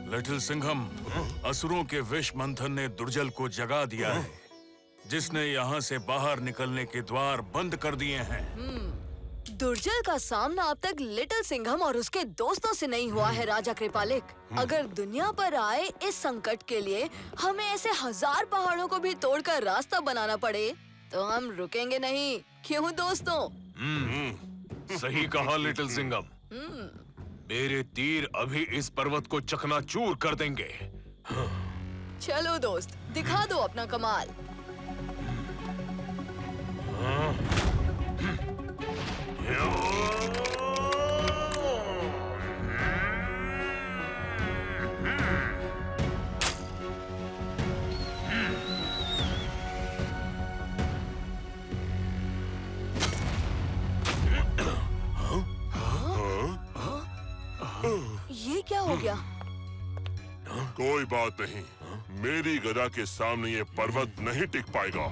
Little Singham, असुरों के विष मंथन ने दुर्जल को जगा दिया है, जिसने यहाँ से बाहर निकलने के द्वार बंद कर दिए हैं। दुर्जल का सामना अब तक लिटिल सिंघम और उसके दोस्तों से नहीं हुआ है राजा कृपालिक। अगर दुनिया पर आए इस संकट के लिए हमें ऐसे 1000 पहाड़ों को भी तोड़कर रास्ता बनाना पड़े तो हम रुकेंगे नहीं, क्यों दोस्तों? सही कहा लिटिल सिंघम। मेरे तीर अभी इस पर्वत को चकनाचूर कर देंगे। चलो दोस्त, दिखा दो अपना कमाल। ये क्या हो गया? कोई बात नहीं, मेरी गदा के सामने ये पर्वत नहीं टिक पाएगा।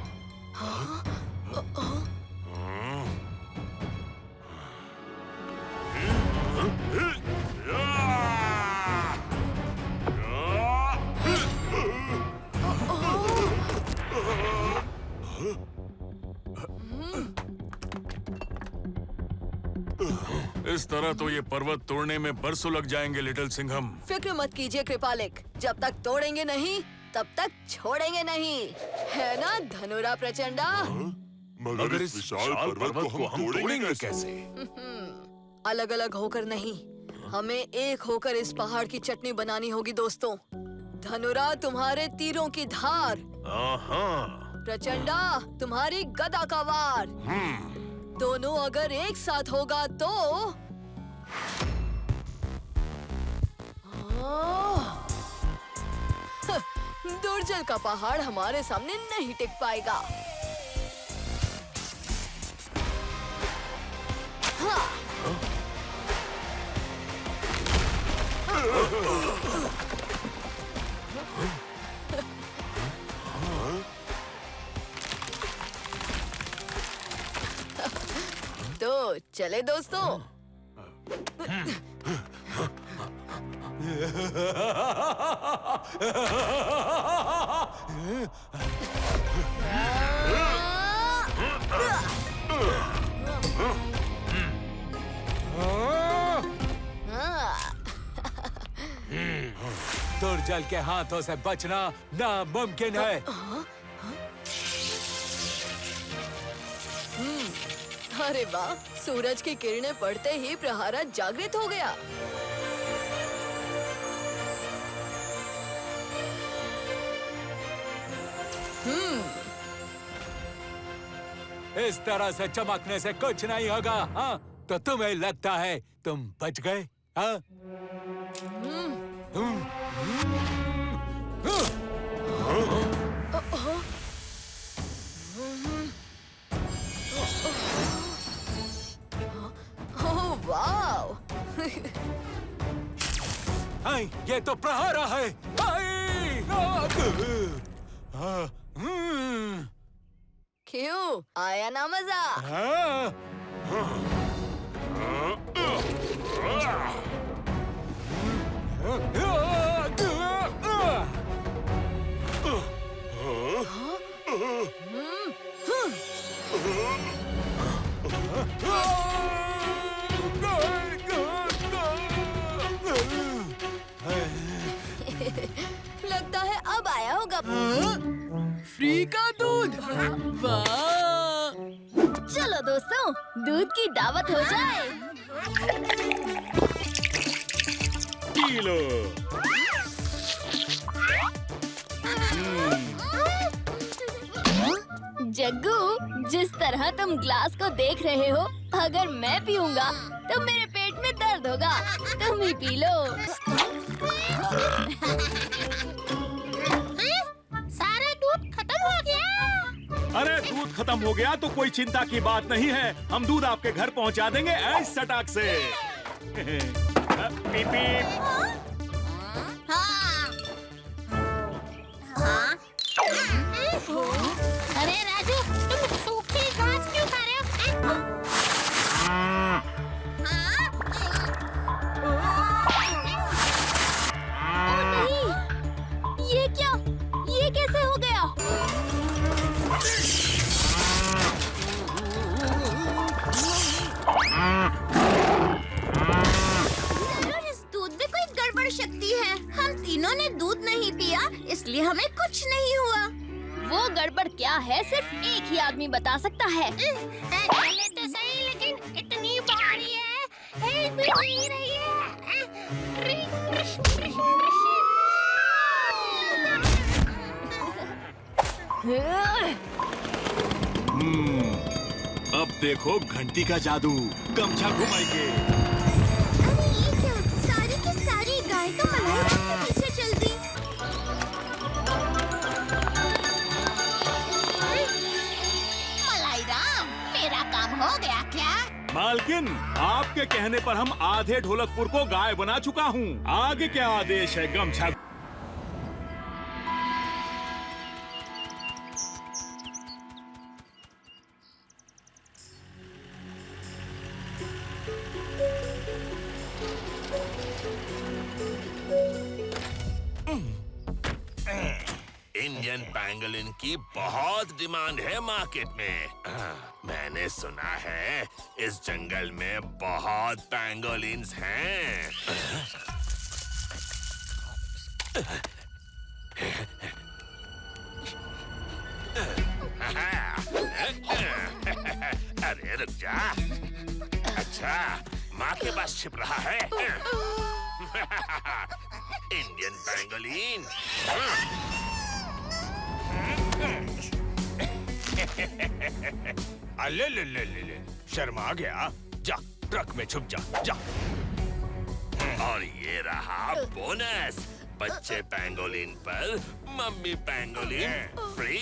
इस तरह तो ये पर्वत तोड़ने में बरसों लग जाएंगे लिटिल सिंघम। फिक्र मत कीजिए कृपालिक, जब तक तोड़ेंगे नहीं तब तक छोड़ेंगे नहीं, है ना धनुरा प्रचंडा? मगर इस विशाल पर्वत को हम तोड़ेंगे कैसे? अलग अलग होकर नहीं, हमें एक होकर इस पहाड़ की चटनी बनानी होगी दोस्तों। धनुरा तुम्हारे तीरों की धार, प्रचंडा तुम्हारी गदा का वार। दोनों अगर एक साथ होगा तो दुर्जल का पहाड़ हमारे सामने नहीं टिक पाएगा। तो चले दोस्तों। दुर्जल के हाथों से बचना नामुमकिन है। अरे वाह, सूरज की किरणें पड़ते ही प्रहरा जागृत हो गया। इस तरह से चमकने से कुछ नहीं होगा। हाँ, तो तुम्हें लगता है तुम बच गए? हाँ? ये तो प्रहरा है। क्यों, आया ना मजा? लगता है अब आया होगा। फ्री का दूध। वाह! चलो दोस्तों, दूध की दावत हो जाए। P low. जग्गू, जिस तरह तुम ग्लास को देख रहे हो, अगर मैं पीऊंगा तो मेरे पेट में दर्द होगा। तुम ही पी लो। सारा दूध खत्म हो गया। अरे दूध खत्म हो गया तो कोई चिंता की बात नहीं है, हम दूध आपके घर पहुंचा देंगे ऐस सटाक से। पीप पीप। अरे राजू, तुम सूखी घास क्यों खा रहे हो? ओ और शक्ति है। हम तीनों ने दूध नहीं पिया, इसलिए हमें कुछ नहीं हुआ। वो गड़बड़ क्या है सिर्फ एक ही आदमी बता सकता है। चले तो सही, लेकिन इतनी भारी है, हिल भी नहीं रही है। अब देखो घंटी का जादू। गमछा घुमाएंगे। अरे ये क्या? सारी की सारी गाय तो मलाई राम के पीछे चल दी। मलाई राम, मेरा काम हो गया क्या? मालकिन, आपके कहने पर हम आधे ढोलकपुर को गाय बना चुका हूँ। आगे क्या आदेश है? गमछा। इंडियन पैंगोलिन की बहुत डिमांड है मार्केट में। मैंने सुना है इस जंगल में बहुत पैंगोलिन्स हैं। अरे रुक जा। अच्छा, माँ के पास छिप रहा है। Indian pangolin. अले ले ले ले ले, शर्मा गया। जा, ट्रक में छुप जा, जा। और ये रहा बोनस। बच्चे पैंगोलिन पर मम्मी पैंगोलिन फ्री।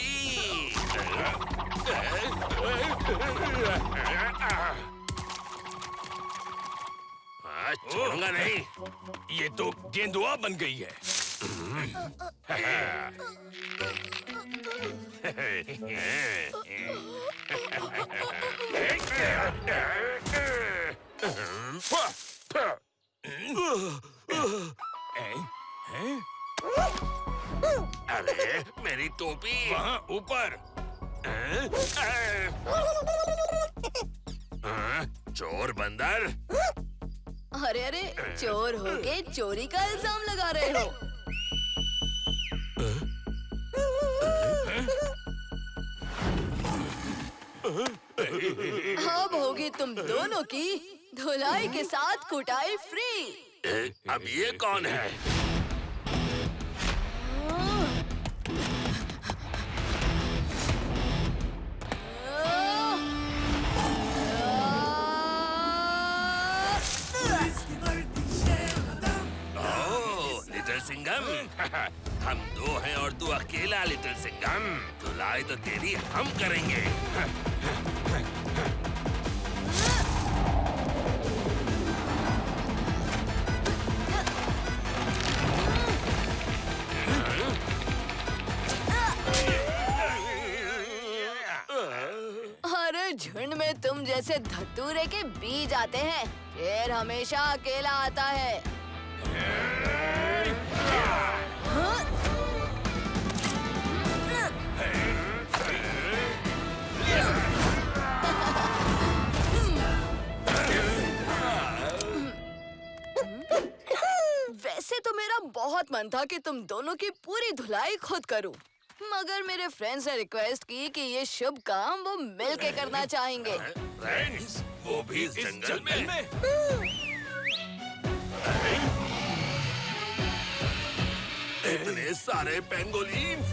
छोड़ूंगा नहीं। ये तो गेंदुआ बन गई है। अरे मेरी टोपी वहाँ ऊपर। चोर बंदर। अरे अरे, चोर होके चोरी का इल्जाम लगा रहे हो। अब होगी तुम दोनों की धुलाई के साथ कुटाई फ्री। अब ये कौन है? लिटिल सिंघम। हम दो हैं और तू अकेला लिटिल सिंघम। धुलाई तो तेरी हम करेंगे। अरे झुंड में तुम जैसे धतूरे के बीज आते हैं, शेर हमेशा अकेला आता है। वैसे तो मेरा बहुत मन था कि तुम दोनों की पूरी धुलाई खुद करूं, मगर मेरे फ्रेंड्स ने रिक्वेस्ट की कि ये शुभ काम वो मिल के करना चाहेंगे। फ्रेंड्स, वो भी इस जंगल में? इतने सारे पेंगोलिन।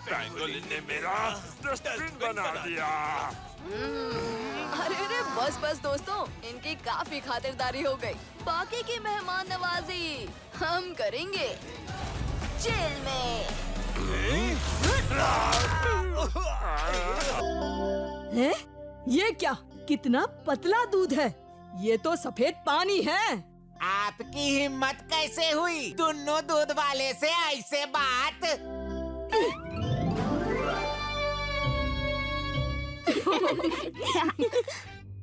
पेंगोलिन ने मेरा डस्टबिन बना दिया। अरे अरे, बस बस दोस्तों, इनकी काफी खातिरदारी हो गई। बाकी की मेहमान नवाजी हम करेंगे जेल में। ये क्या? कितना पतला दूध है। ये तो सफेद पानी है। आपकी हिम्मत कैसे हुई दोनों दूध वाले से ऐसे बात?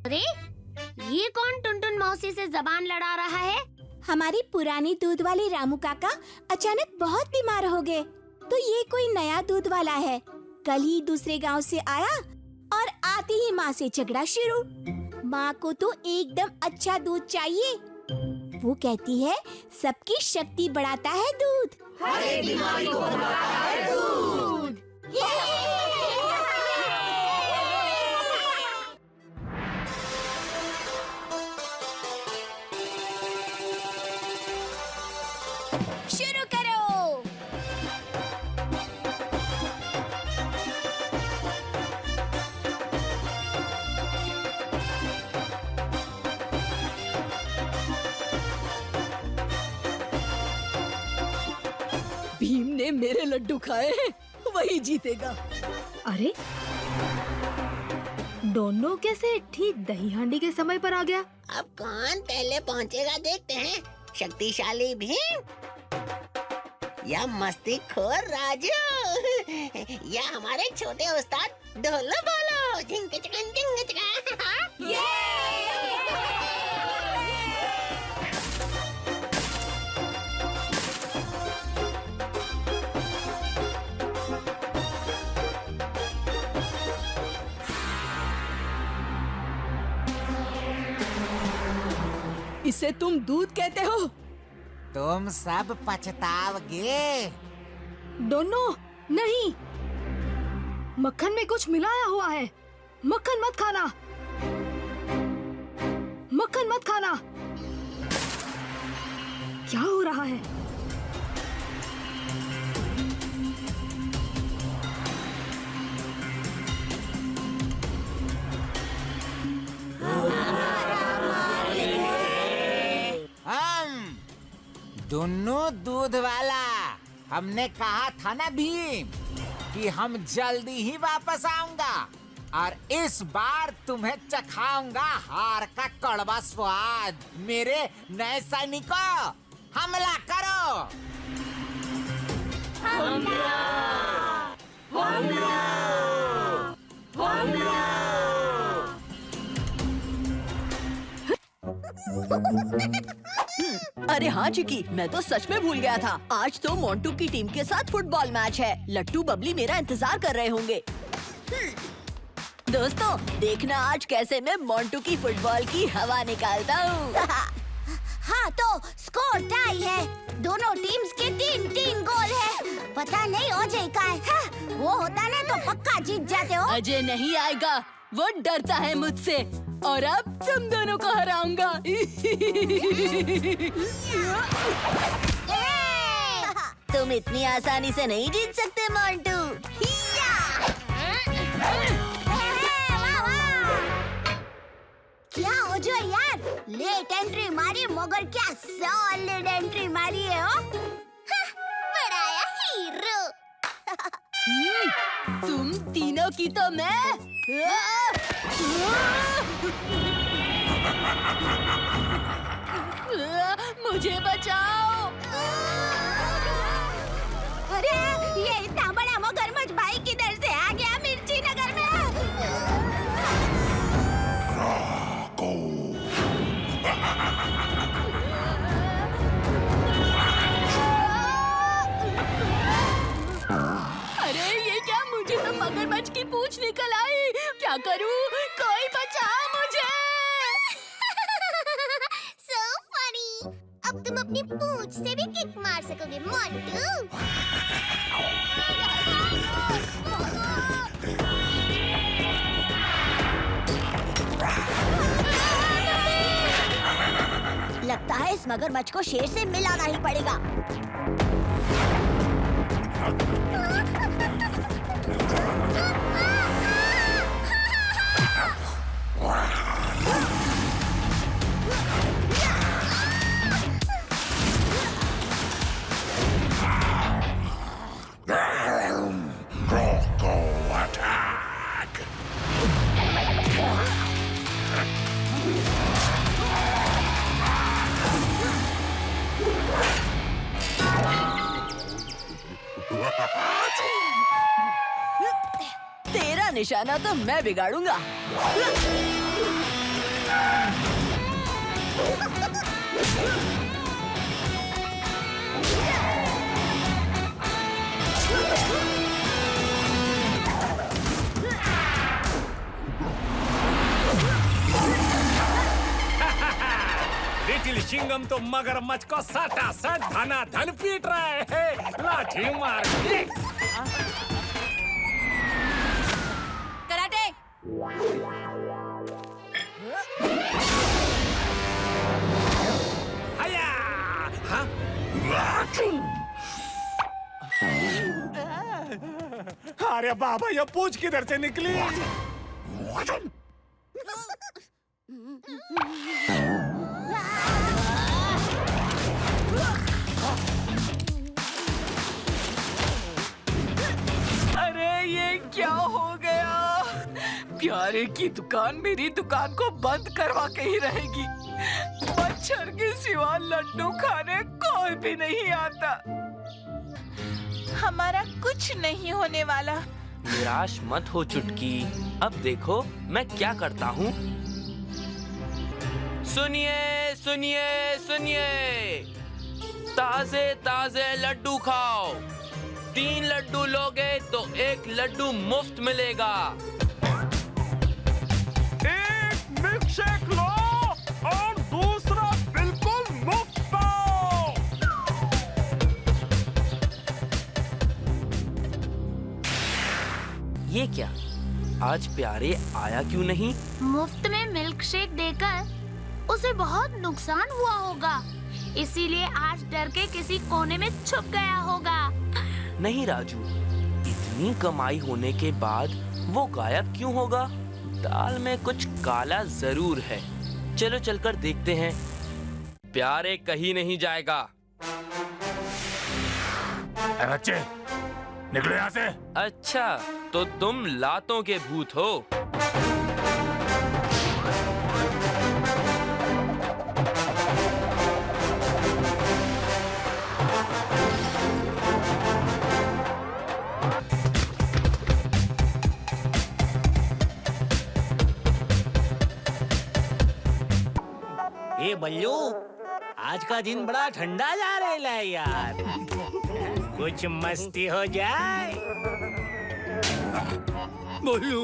अरे ये कौन टुनटुन मौसी से जबान लड़ा रहा है? हमारी पुरानी दूध वाली रामू काका अचानक बहुत बीमार हो गए, तो ये कोई नया दूध वाला है। कल ही दूसरे गांव से आया और आते ही माँ से झगड़ा शुरू। माँ को तो एकदम अच्छा दूध चाहिए। वो कहती है सबकी शक्ति बढ़ाता है दूध। हर एक बीमारी को भगाता है दूध। शुरू करो। भीम ने मेरे लड्डू खाए हैं, वही जीतेगा। अरे दोनों कैसे ठीक दही हांडी के समय पर आ गया? अब कौन पहले पहुंचेगा देखते हैं। शक्तिशाली भीम या मस्ती खोर राजू या हमारे छोटे उस्ताद ढोलो बोलो झिंग चिकन झिंग चिकन। इसे तुम दूध कहते हो? तुम सब पछताओगे। दोनों नहीं, मक्खन में कुछ मिलाया हुआ है। मक्खन मत खाना, मक्खन मत खाना। क्या हो रहा है? हम दोनों दूध वाला, हमने कहा था ना भीम कि हम जल्दी ही वापस आऊंगा और इस बार तुम्हें चखाऊंगा हार का कड़वा स्वाद। मेरे नए सैनिकों, हमला करो। अरे हाँ चिकी, मैं तो सच में भूल गया था। आज तो मोंटू की टीम के साथ फुटबॉल मैच है। लट्टू बबली मेरा इंतजार कर रहे होंगे। दोस्तों देखना आज कैसे मैं मोंटू की फुटबॉल की हवा निकालता हूँ। हाँ तो स्कोर टाई है। दोनों टीम्स के 3-3 गोल है। पता नहीं अजय का है। हाँ, वो होता ना तो पक्का जीत जाते हो। अजय नहीं आएगा, वो डरता है मुझसे और अब तुम दोनों को हराऊंगा। तुम इतनी आसानी से नहीं जीत सकते मोंटू। क्या हो जो यार, लेट एंट्री मारी मगर क्या सॉलिड एंट्री मारी है हो। बड़ा हीरो। तुम तीनों की तो मैं। मुझे बचाओ। अरे ये इतना बड़ा मगरमच्छ भाई किधर से आ गया मिर्ची नगर में। अरे ये क्या, मुझे तो मगरमच्छ की पूंछ निकल आई। क्या करूं? कोई बचाओ मुझे। So funny। अब तुम अपनी पूंछ से भी किक मार सकोगे मोंटू। लगता है इस मगरमच्छ को शेर से मिलाना ही पड़ेगा। Crocodile attack! निशाना तो मैं बिगाड़ूंगा। लिटिल सिंघम तो मगरमच्छ को सटा सट धना धन पीट रहे हैं। लाठी मार के। कराटे। हया। हाँ? अरे बाबा, ये पूछ किधर से निकली? अरे ये क्या हो गया? प्यारे की दुकान मेरी दुकान को बंद करवा के ही रहेगी। मच्छर के सिवा लड्डू खाने कोई भी नहीं आता। हमारा कुछ नहीं होने वाला। निराश मत हो चुटकी, अब देखो मैं क्या करता हूँ। सुनिए सुनिए सुनिए, ताजे ताजे लड्डू खाओ। 3 लड्डू लोगे तो 1 लड्डू मुफ्त मिलेगा। एक मिल्क शेक लो और दूसरा बिल्कुल मुफ्त पाओ। ये क्या, आज प्यारे आया क्यों नहीं? मुफ्त में मिल्क शेक देकर उसे बहुत नुकसान हुआ होगा, इसीलिए आज डर के किसी कोने में छुप गया होगा। नहीं राजू, इतनी कमाई होने के बाद वो गायब क्यों होगा? दाल में कुछ काला जरूर है। चलो चलकर देखते हैं। प्यारे कहीं नहीं जाएगा। बच्चे, निकलो यहाँ से। अच्छा, तो तुम लातों के भूत हो। ए बल्लू, आज का दिन बड़ा ठंडा जा रहा है यार। कुछ मस्ती हो जाए। बोलू।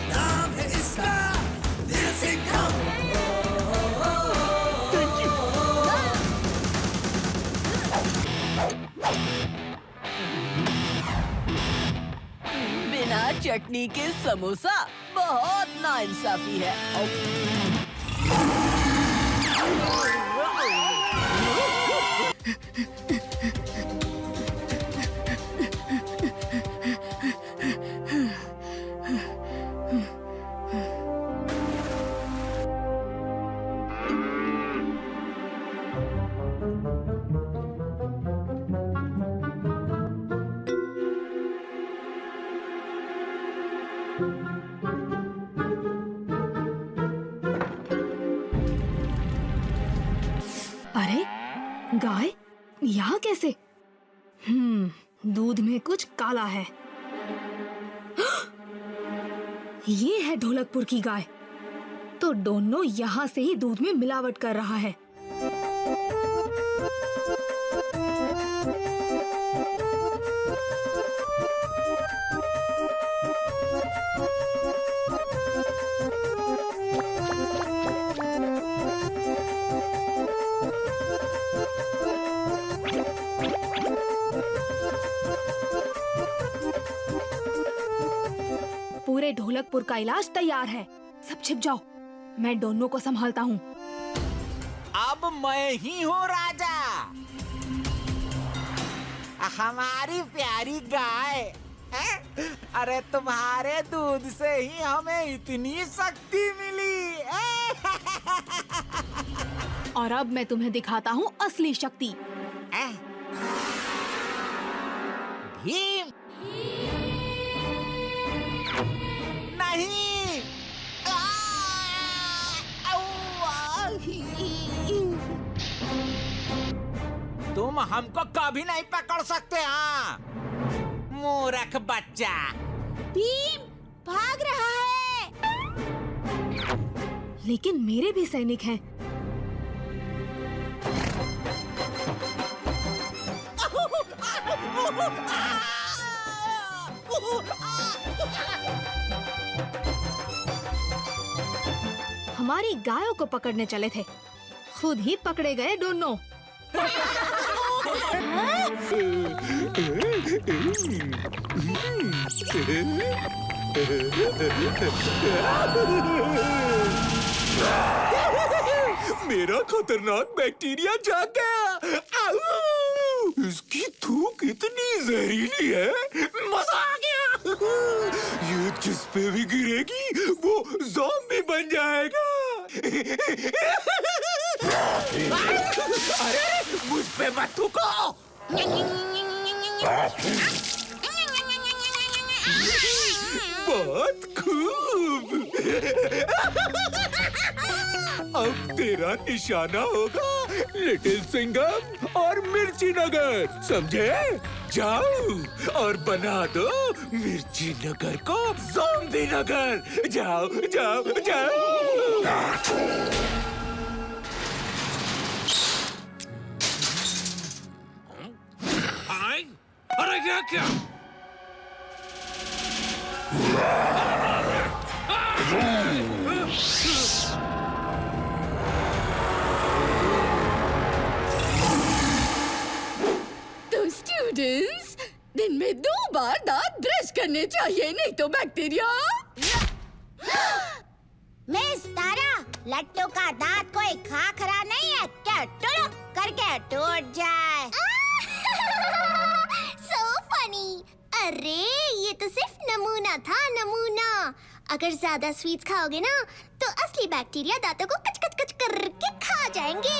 नाम है इसका दिल से कम। बिना चटनी के समोसा बहुत नाइंसाफी है। अरे गाय यहाँ कैसे? दूध में कुछ काला है। ये है ढोलकपुर की गाय। तो दोनों यहाँ से ही दूध में मिलावट कर रहा है। पूरे ढोलकपुर का इलाज तैयार है। सब छिप जाओ, मैं दोनों को संभालता हूँ। अब मैं ही हूँ राजा। हमारी प्यारी गाय। अरे तुम्हारे दूध से ही हमें इतनी शक्ति मिली। और अब मैं तुम्हें दिखाता हूँ असली शक्ति। भीम, हमको कभी नहीं पकड़ सकते। हाँ, मूर्ख बच्चा। भीम भाग रहा है। लेकिन मेरे भी सैनिक हैं। हमारी गायों को पकड़ने चले थे, खुद ही पकड़े गए दोनों। मेरा खतरनाक बैक्टीरिया जाग गया। आऊ! इसकी थूक इतनी जहरीली है, मजा आ गया। ये जिस पे भी गिरेगी वो ज़ॉम्बी बन जाएगा। अरे मुझ पे मत थूको। बहुत खूब। अब तेरा निशाना होगा लिटिल सिंघम और मिर्ची नगर, समझे? जाओ और बना दो मिर्ची नगर को ज़ॉम्बी नगर। जाओ जाओ जाओ। अरे क्या क्या? तो स्टूडेंट्स, दिन में 2 बार दांत ब्रश करने चाहिए, नहीं तो बैक्टीरिया। मिस तारा, लट्टू का दांत कोई खाखरा नहीं है क्या टुलुक करके टूट जाए। So funny! अरे ये तो सिर्फ नमूना था, नमूना। अगर ज्यादा स्वीट्स खाओगे ना तो असली बैक्टीरिया दांतों को कच कच कच करके खा जाएंगे।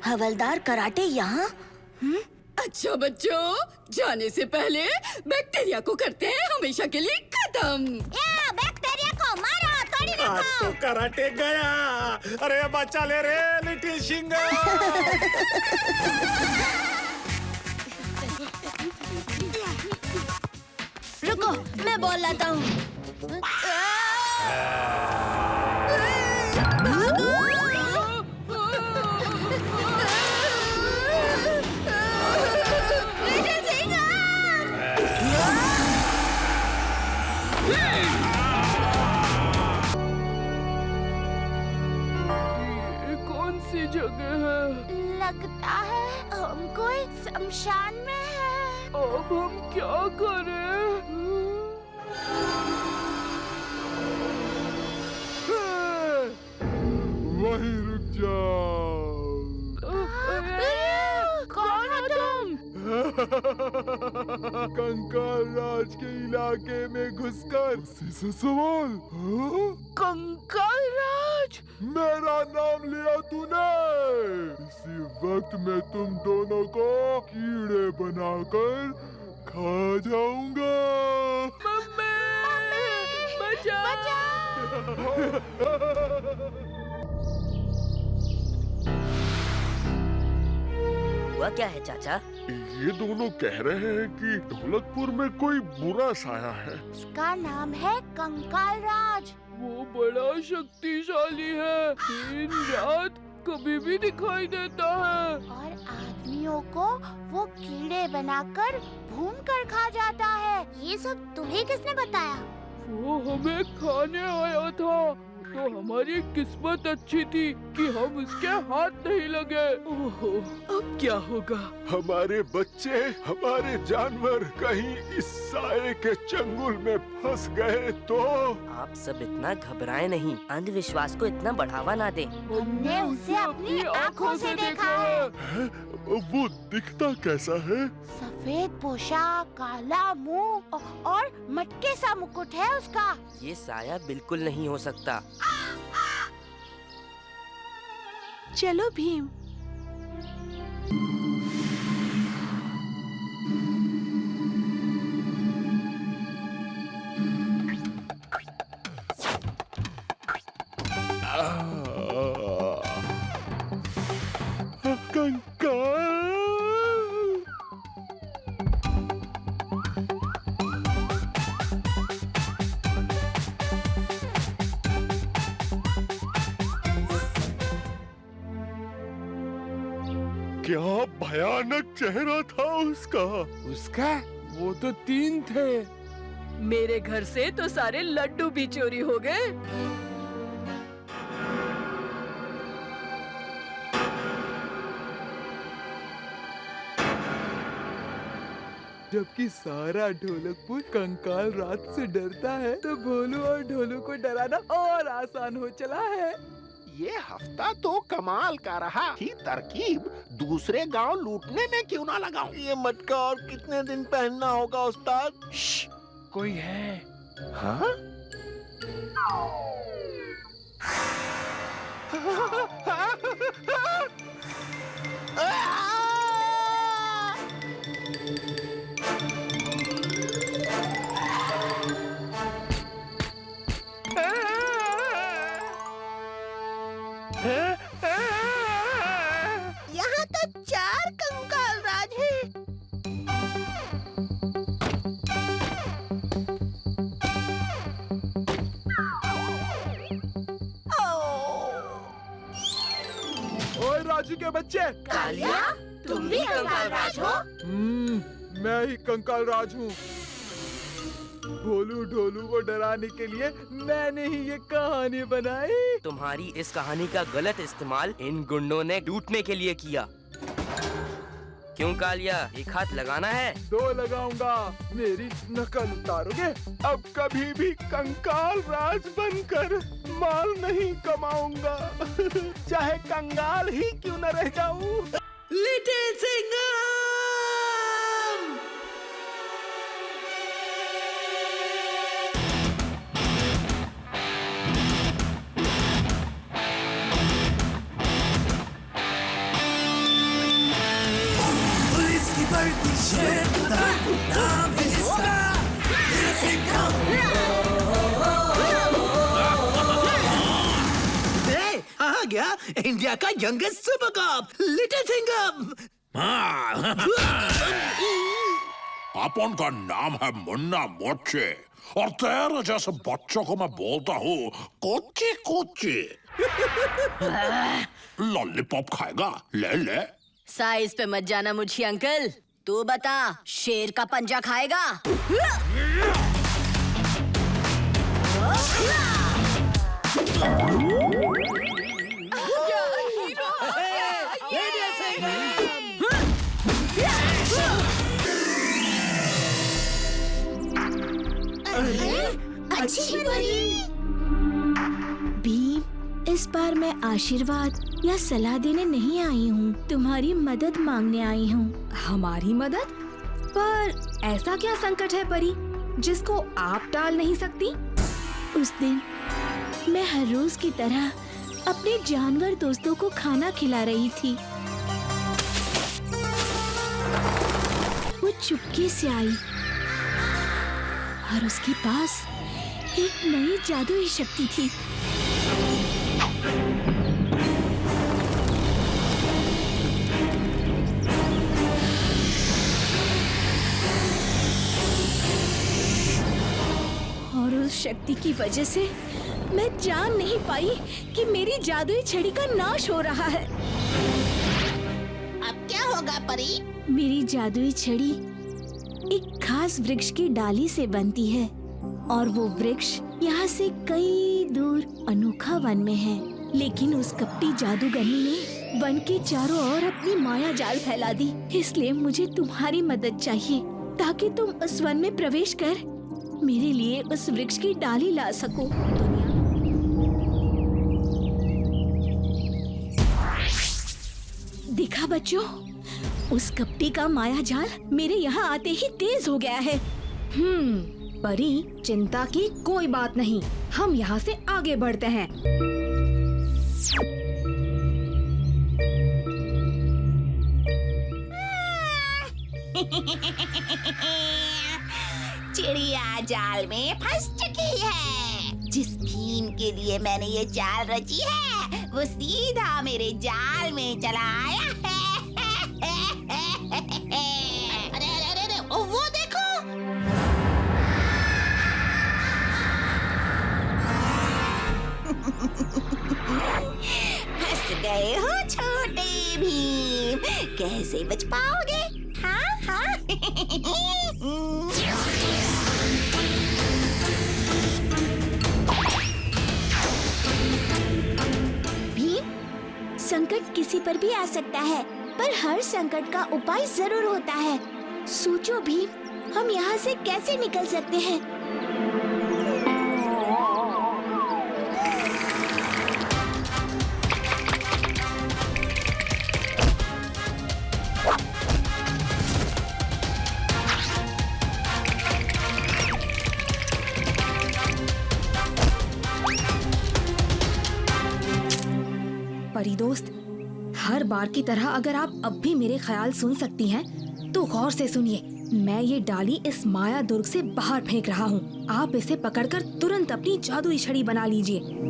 हवलदार कराटे यहाँ? अच्छा बच्चों, जाने से पहले बैक्टीरिया को करते हैं हमेशा के लिए खत्म। बैक्टीरिया को मारो, थोड़ी ना आज तो कराटे गया। अरे बचा ले रे लिटिल सिंघम। रुको, मैं बॉल लाता हूँ। कौन सी जगह है? लगता है हम कोई शमशान में है। अब हम क्या करें? वहीं रुक जाओ। कौन हो तुम? कंकाल राज के इलाके में घुसकर उसी से सवाल। कंकाल राज? मेरा नाम लिया तूने। इसी वक्त मैं तुम दोनों को कीड़े बनाकर खा जाऊंगा। हुआ क्या है चाचा? ये दोनों कह रहे हैं कि ढोलकपुर में कोई बुरा साया है। उसका नाम है कंकाल राज। वो बड़ा शक्तिशाली है, दिन रात कभी भी दिखाई देता है और आदमियों को वो कीड़े बनाकर भून कर खा जाता है। ये सब तुम्हें किसने बताया? वो हमें खाने आया था, तो हमारी किस्मत अच्छी थी कि हम उसके हाथ नहीं लगे। ओहो, अब क्या होगा? हमारे बच्चे, हमारे जानवर कहीं इस साए के चंगुल में फंस गए तो? आप सब इतना घबराएं नहीं, अंधविश्वास को इतना बढ़ावा ना दें। हमने उसे अपनी आँखों से देखा है। वो दिखता कैसा है? सफेद पोशाक, काला मुंह और मटके सा मुकुट है उसका। ये साया बिल्कुल नहीं हो सकता। चलो भीम। क्या भयानक चेहरा था उसका। उसका? वो तो 3 थे। मेरे घर से तो सारे लड्डू भी चोरी हो गए। जबकि सारा ढोलकपुर कंकाल रात से डरता है, तो भोलू और ढोलू को डराना और आसान हो चला है। ये हफ्ता तो कमाल का रहा। ही तरकीब दूसरे गांव लूटने में क्यों ना लगाऊं? ये मटका और कितने दिन पहनना होगा उस्ताद? कोई है? हाँ? यहाँ तो 4 कंकाल राज हैं। ओए राजू के बच्चे! कालिया, तुम भी कंकाल राज हो? मैं ही कंकाल राज हूँ। भोलू ढोलू को डराने के लिए मैंने ही ये कहानी बनाई। तुम्हारी इस कहानी का गलत इस्तेमाल इन गुंडों ने लूटने के लिए किया। क्यों कालिया, एक हाथ लगाना है? 2 लगाऊंगा। मेरी नकल उतारोगे? अब कभी भी कंकाल राज बनकर माल नहीं कमाऊंगा। चाहे कंगाल ही क्यों न रह जाऊं। लिटिल सिंघम! पुलिस की बढ़ती शेर नाम है इसका लिटिल सिंघम। आ गया इंडिया का youngest super cop little Singham. अपन का नाम है मुन्ना मोचे और तेरे जैसे बच्चों को मैं बोलता हूँ कोची कोची। लॉलीपॉप खाएगा? ले ले। साइज पे मत जाना मुझे अंकल। तू बता, शेर का पंजा खाएगा? अच्छी परी। भीम, इस बार मैं आशीर्वाद या सलाह देने नहीं आई हूँ, तुम्हारी मदद मांगने आई हूँ। हमारी मदद? पर ऐसा क्या संकट है परी जिसको आप टाल नहीं सकती? उस दिन मैं हर रोज की तरह अपने जानवर दोस्तों को खाना खिला रही थी। वो चुपके से आई और उसके पास एक नई जादुई शक्ति थी। और उस शक्ति की वजह से मैं जान नहीं पाई कि मेरी जादुई छड़ी का नाश हो रहा है। अब क्या होगा परी? मेरी जादुई छड़ी एक खास वृक्ष की डाली से बनती है और वो वृक्ष यहाँ से कई दूर अनोखा वन में है। लेकिन उस कपटी जादूगरनी ने वन के चारों ओर अपनी माया जाल फैला दी। इसलिए मुझे तुम्हारी मदद चाहिए ताकि तुम उस वन में प्रवेश कर मेरे लिए उस वृक्ष की डाली ला सको। देखा बच्चों, उस कपटी का माया जाल मेरे यहाँ आते ही तेज हो गया है। परी, चिंता की कोई बात नहीं, हम यहाँ से आगे बढ़ते हैं। चिड़िया जाल में फंस चुकी है। जिस भीम के लिए मैंने ये जाल रची है वो सीधा मेरे जाल में चला आया है। अरे अरे अरे, अरे वो देखो। फंस गए हो छोटे भीम, कैसे बच पाओगे? हाँ हाँ। भीम, संकट किसी पर भी आ सकता है, पर हर संकट का उपाय जरूर होता है। सोचो भीम, हम यहाँ से कैसे निकल सकते हैं? परी दोस्त, हर बार की तरह अगर आप अब भी मेरे ख्याल सुन सकती हैं, तो गौर से सुनिए। मैं ये डाली इस माया दुर्ग से बाहर फेंक रहा हूँ। आप इसे पकड़कर तुरंत अपनी जादुई छड़ी बना लीजिए।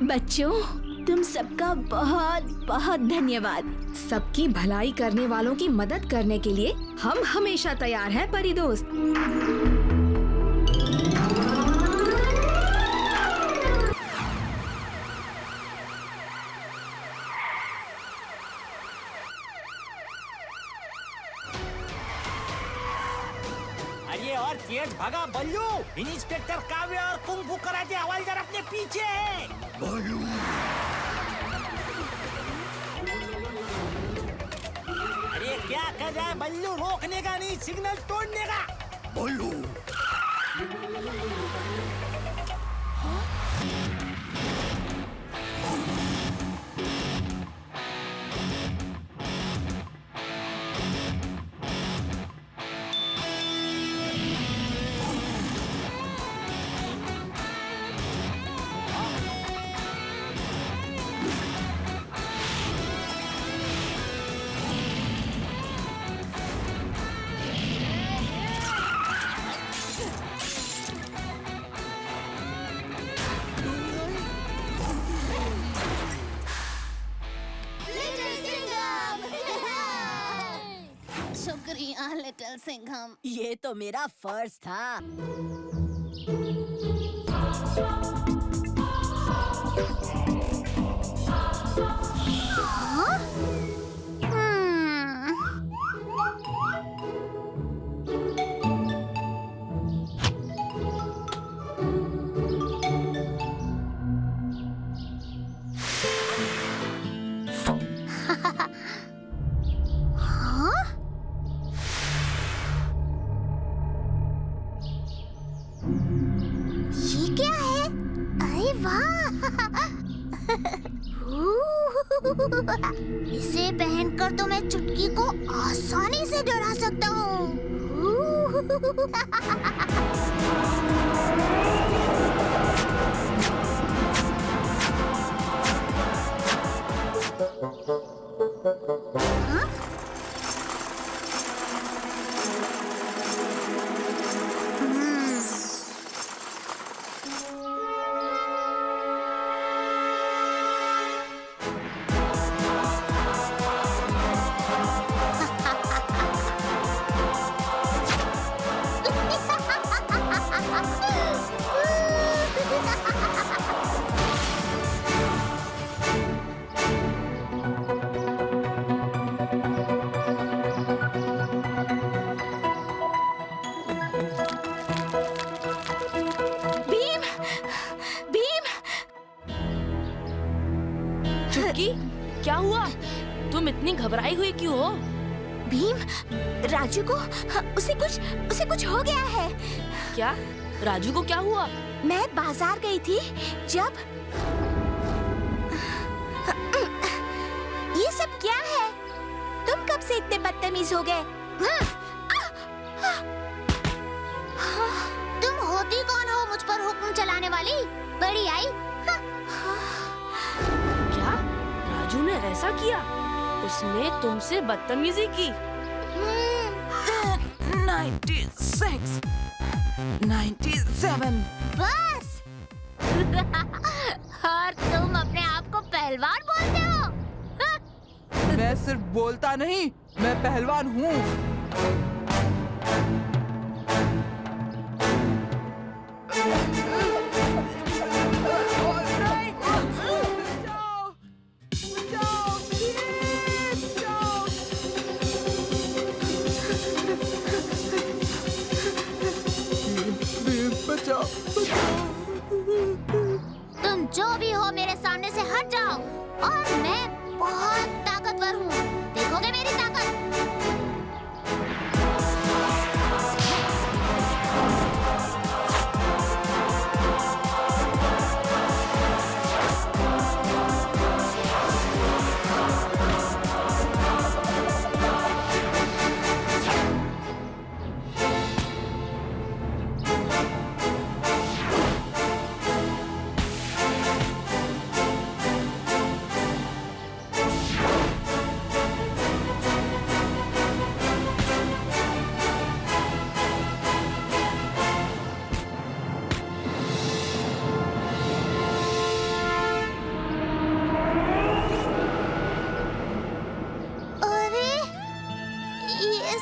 बच्चों, तुम सबका बहुत बहुत धन्यवाद। सबकी भलाई करने वालों की मदद करने के लिए हम हमेशा तैयार हैं परी दोस्त। अरे और तेज भागा बल्लू। इंस्पेक्टर काव्य और कुंफू कराटे हवलदार अपने पीछे है। बल्लू, अरे क्या कर रहा है बल्लू? रोकने का नहीं, सिग्नल तोड़ने का। बल्लू, शुक्रिया लिटिल सिंघम। ये तो मेरा फर्ज था। हाँ? ये क्या है? अरे वाह! इसे पहनकर तो मैं चुटकी को आसानी से डरा सकता हूँ। हाँ? चुटकी, क्या हुआ? तुम इतनी घबराई हुई क्यों हो? भीम, राजू को उसे कुछ हो गया है। क्या? राजू को क्या हुआ? मैं बाजार गई थी जब ये सब क्या है? तुम कब से इतने बदतमीज हो गए? तुम होती कौन हो मुझ पर हुक्म चलाने वाली? बड़ी आई? क्या? राजू ने ऐसा किया? उसने तुमसे बदतमीजी की? 96, 97। बस। और तुम अपने आप को पहलवान बोलते हो? मैं सिर्फ बोलता नहीं, मैं पहलवान हूँ। तुम जो भी हो मेरे सामने से हट जाओ। और मैं बहुत ताकतवर हूँ, देखोगे मेरी ताकत।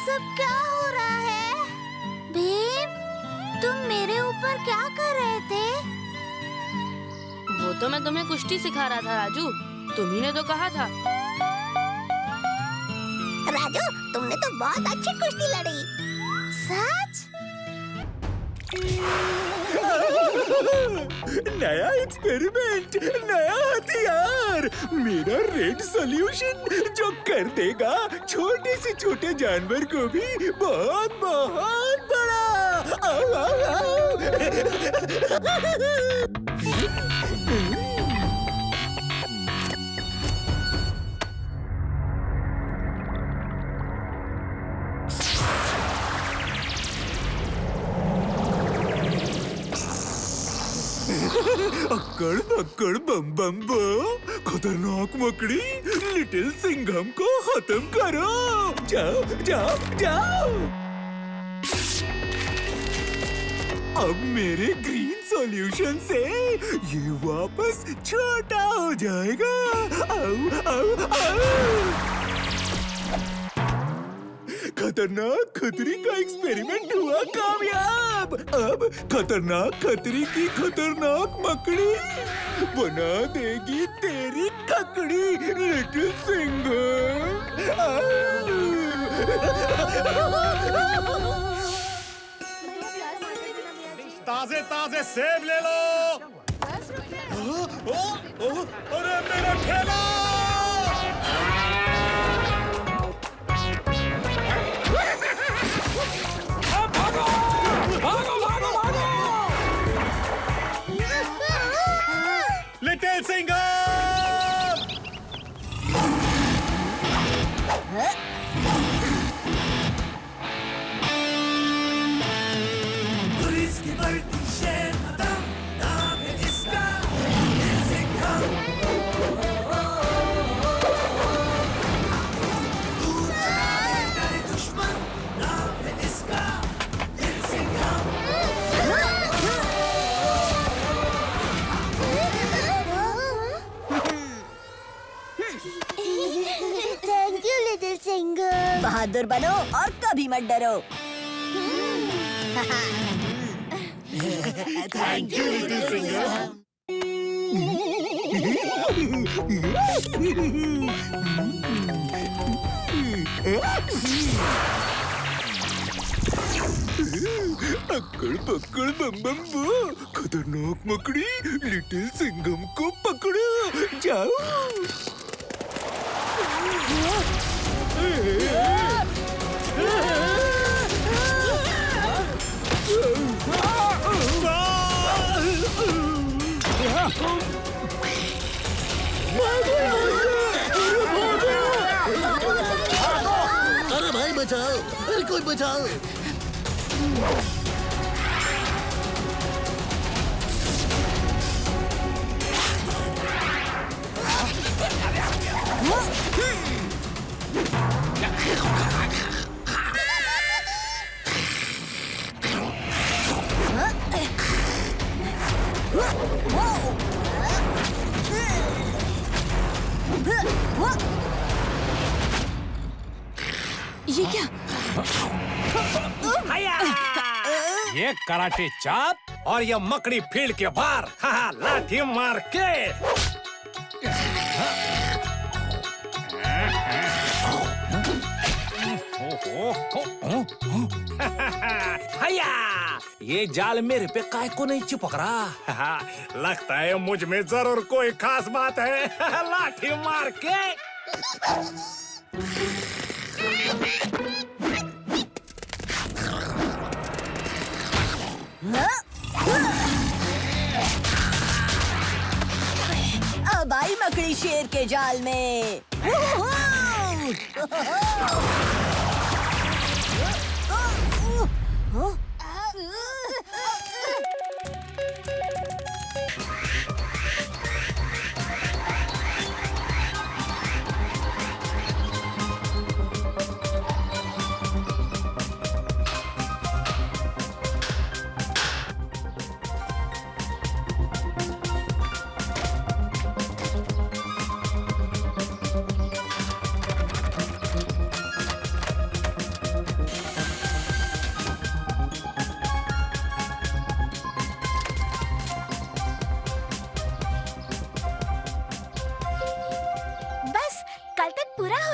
सब क्या हो रहा है? भीम, तुम मेरे ऊपर क्या कर रहे थे? वो तो मैं तुम्हें कुश्ती सिखा रहा था राजू, तुम्ही ने तो कहा था। राजू, तुमने तो बहुत अच्छी कुश्ती लड़ी। सच? नया एक्सपेरिमेंट, नया हथियार, मेरा रेड सॉल्यूशन जो कर देगा छोटे से छोटे जानवर को भी बहुत बहुत बड़ा। आओ, आओ, आओ। अक्कड़ पक्कड़ बम बम बम, खतरनाक मकड़ी, लिटिल सिंघम को खत्म करो। जाओ जाओ जाओ। अब मेरे ग्रीन सॉल्यूशन से ये वापस छोटा हो जाएगा। आओ आओ आओ। खतरनाक खतरी का एक्सपेरिमेंट हुआ कामयाब। अब खतरनाक खतरी की खतरनाक मकड़ी बना देगी तेरी ककड़ी, लिटिल सिंघम। ताजे ताजे सेब ले लो। अरे मेरा ठेला! लिटिल सिंघम! पुलिस की वर्दी शेर खत्म, नाम है इसका लिटिल सिंघम। दूर चलाए डरे दुश्मन, नाम है इसका little Singham. Thank you little Singham. बहादुर बनो और कभी मत डरो। Thank you little Singham. अक्कड़ पक्कड़ बम बम बो, खतरनाक मकड़ी, लिटिल सिंघम को पकड़ो। जाओ। अरे भाई बचाओ, अरे कोई बचाओ। क्या? ये कराटे चाप और ये मकड़ी फील्ड के बाहर लाठी मार के। ये जाल मेरे पे काय को नहीं चिपक रहा। लगता है मुझ में जरूर कोई खास बात है। लाठी मार के। अब आई मकड़ी शेर के जाल में।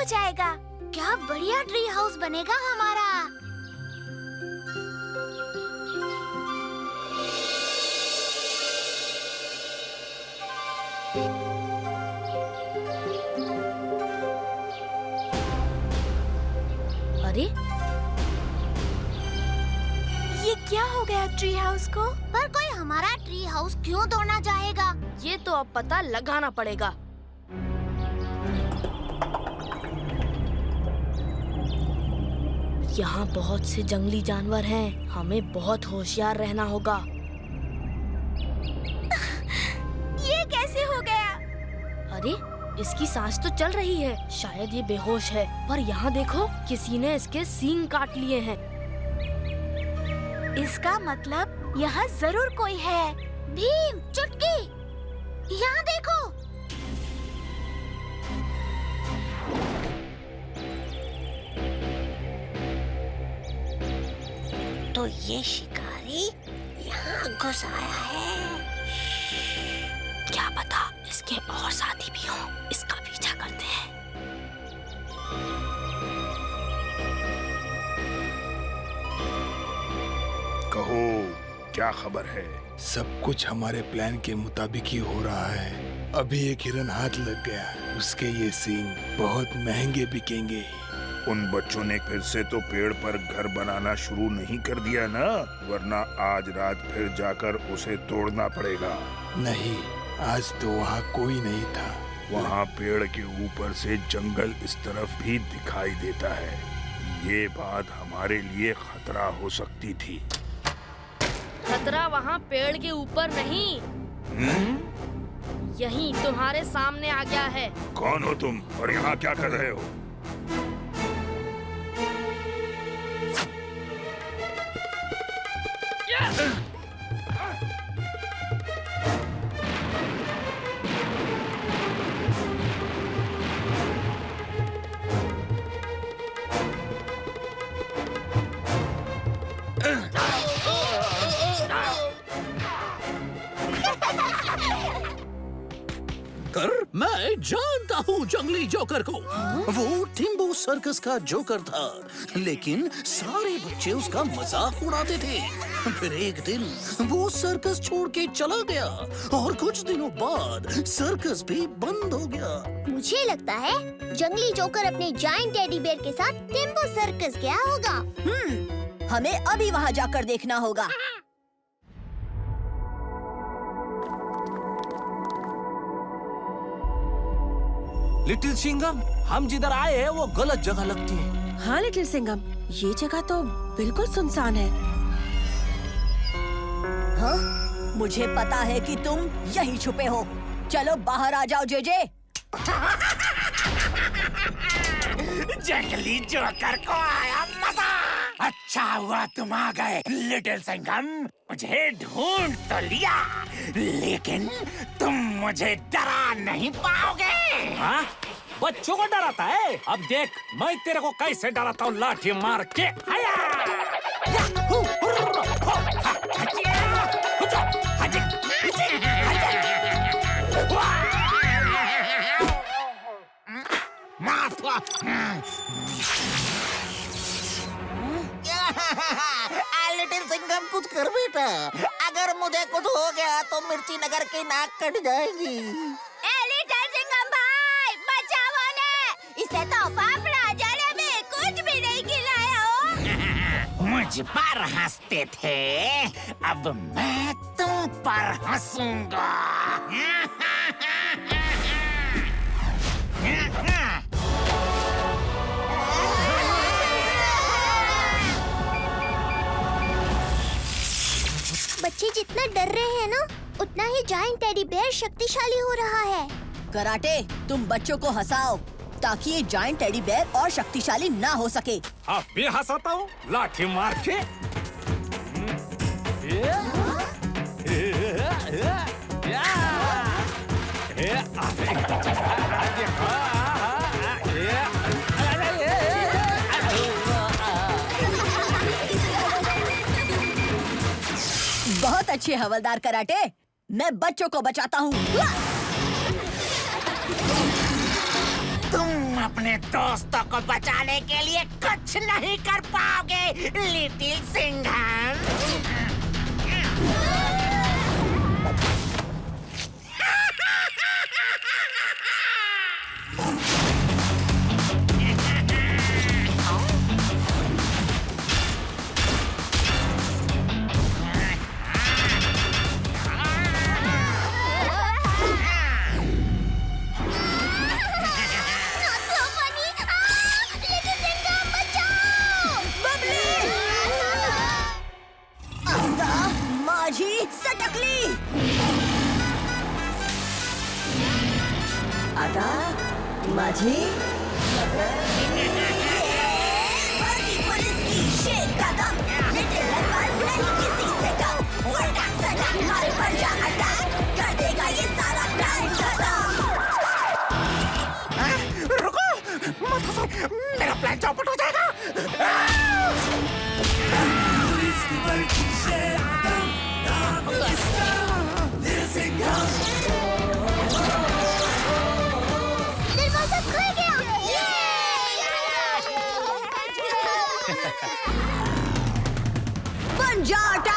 जाएगा। क्या बढ़िया ट्री हाउस बनेगा हमारा। अरे ये क्या हो गया ट्री हाउस को? पर कोई हमारा ट्री हाउस क्यों तोड़ना चाहेगा? ये तो अब पता लगाना पड़ेगा। यहाँ बहुत से जंगली जानवर हैं, हमें बहुत होशियार रहना होगा। ये कैसे हो गया? अरे इसकी सांस तो चल रही है, शायद ये बेहोश है। पर यहाँ देखो, किसी ने इसके सींग काट लिए हैं। इसका मतलब यहाँ जरूर कोई है। भीम, चुटकी, यहाँ देखो। तो ये शिकारी यहाँ घुस आया है। क्या पता इसके और साथी भी हों, इसका पीछा करते हैं। कहो, क्या खबर है? सब कुछ हमारे प्लान के मुताबिक ही हो रहा है। अभी एक हिरन हाथ लग गया, उसके ये सींग बहुत महंगे बिकेंगे। उन बच्चों ने फिर से तो पेड़ पर घर बनाना शुरू नहीं कर दिया ना? वरना आज रात फिर जाकर उसे तोड़ना पड़ेगा। नहीं, आज तो वहाँ कोई नहीं था। वहाँ पेड़ के ऊपर से जंगल इस तरफ भी दिखाई देता है। ये बात हमारे लिए खतरा हो सकती थी। खतरा वहाँ पेड़ के ऊपर नहीं, यहीं तुम्हारे सामने आ गया है। कौन हो तुम और यहाँ क्या कर रहे हो? मैं जानता हूँ जंगली जोकर को। वो टिम्बो सर्कस का जोकर था, लेकिन सारे बच्चे उसका मजाक उड़ाते थे। फिर एक दिन वो सर्कस छोड़ के चला गया और कुछ दिनों बाद सर्कस भी बंद हो गया। मुझे लगता है जंगली जोकर अपने जायंट टेडी बेयर के साथ टिम्बो सर्कस गया होगा। हमें अभी वहाँ जाकर देखना होगा। लिटिल सिंघम, हम जिधर आए हैं वो गलत जगह लगती है। हाँ लिटिल सिंघम, ये जगह तो बिल्कुल सुनसान है। हाँ? मुझे पता है कि तुम यहीं छुपे हो। चलो बाहर आ जाओ जेजे। जंगली जोकर को आया मजा। अच्छा हुआ तुम आ गए लिटिल सिंघम। मुझे ढूंढ तो लिया, लेकिन तुम मुझे डरा नहीं पाओगे। हाँ? बच्चों को डराता है। अब देख मैं तेरे को कैसे डराता हूँ लाठी मार के। आया! या! हु! हुर्र! हो! हा! हचिया! हुचो! हचिक! हचिक! हचिक! वाह! लिटिल सिंघम कुछ कर बेटा, अगर मुझे कुछ हो गया तो मिर्ची नगर की नाक कट जाएगी। लिटिल सिंघम भाई बचाओ ने, इसे तो फाफड़ा जाने में कुछ भी नहीं खिलाया हो। मुझ पर हंसते थे, अब मैं तुम पर हंसूंगा। बच्चे जितना डर रहे हैं ना, उतना ही जायंट टेडी बेयर शक्तिशाली हो रहा है। कराटे, तुम बच्चों को हंसाओ ताकि ये जायंट टेडी बेयर और शक्तिशाली ना हो सके। अब भी हंसाता हूँ लाठी मार के। बहुत अच्छे हवलदार कराटे, मैं बच्चों को बचाता हूँ। तुम अपने दोस्तों को बचाने के लिए कुछ नहीं कर पाओगे लिटिल सिंघम। माझी रुको, मत हंसो, मेरा प्लान चौपट हो जाएगा। दरवाजा खुल गया। बन जा अटैक।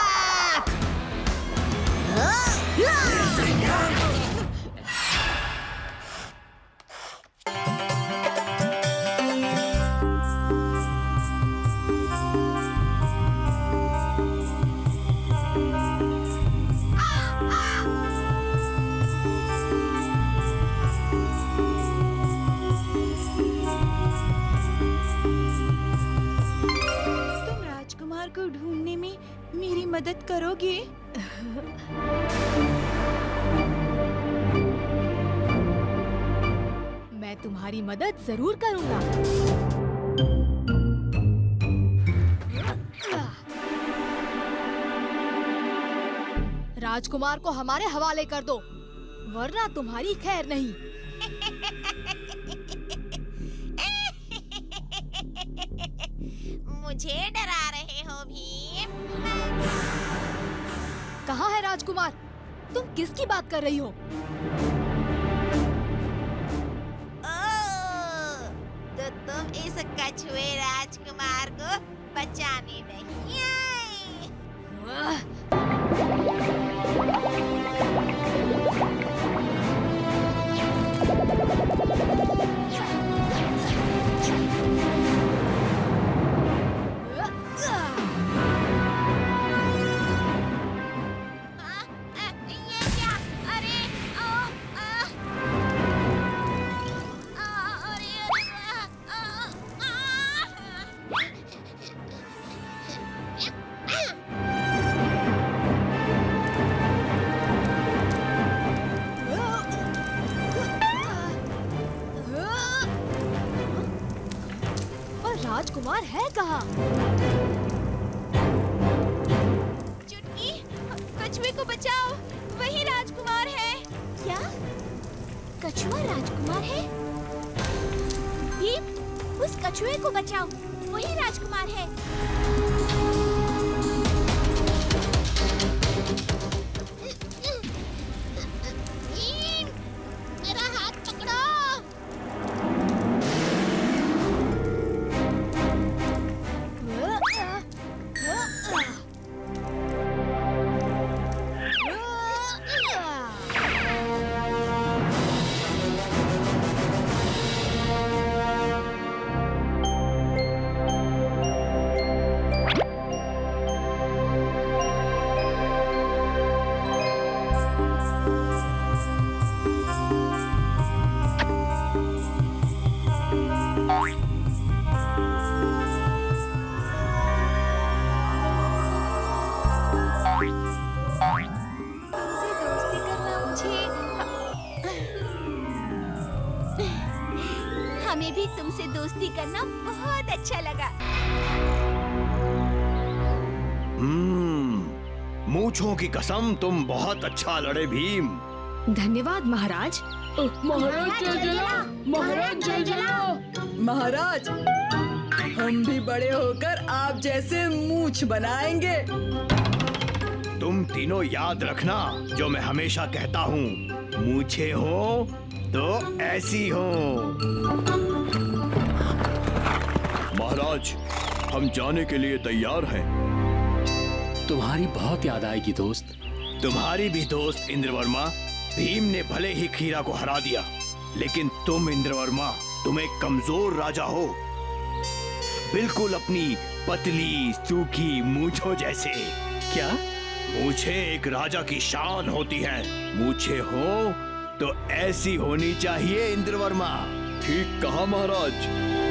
को ढूंढने में मेरी मदद करोगे? मैं तुम्हारी मदद जरूर करूंगा। राजकुमार को हमारे हवाले कर दो, वरना तुम्हारी खैर नहीं। मुझे डरा रहे हो भीम? कहाँ है राजकुमार? तुम किसकी बात कर रही हो? तो तुम इस कछुए राजकुमार को बचाने नहीं आए? राजकुमार है कहाँ? चुटकी, कछुए को बचाओ, वही राजकुमार है। क्या? कछुआ राजकुमार है? भीम, उस कछुए को बचाओ, वही राजकुमार है। मेरा हाथ पकड़ो। हमें भी तुमसे दोस्ती करना बहुत अच्छा लगा। मूंछों की कसम, तुम बहुत अच्छा लड़े भीम। धन्यवाद महाराज। महाराज जय जला, महाराज जय जला। महाराज, हम भी बड़े होकर आप जैसे मूंछ बनाएंगे। तुम तीनों याद रखना जो मैं हमेशा कहता हूँ, मूंछें हो तो ऐसी हो। महाराज, हम जाने के लिए तैयार हैं। तुम्हारी बहुत याद आएगी दोस्त। तुम्हारी भी दोस्त इंद्रवर्मा। भीम ने भले ही खीरा को हरा दिया, लेकिन तुम इंद्रवर्मा, तुम एक कमजोर राजा हो, बिल्कुल अपनी पतली सूखी मूंछों जैसे। क्या? मूंछें एक राजा की शान होती हैं। मूंछें हो तो ऐसी होनी चाहिए इंद्रवर्मा। ठीक कहा महाराज।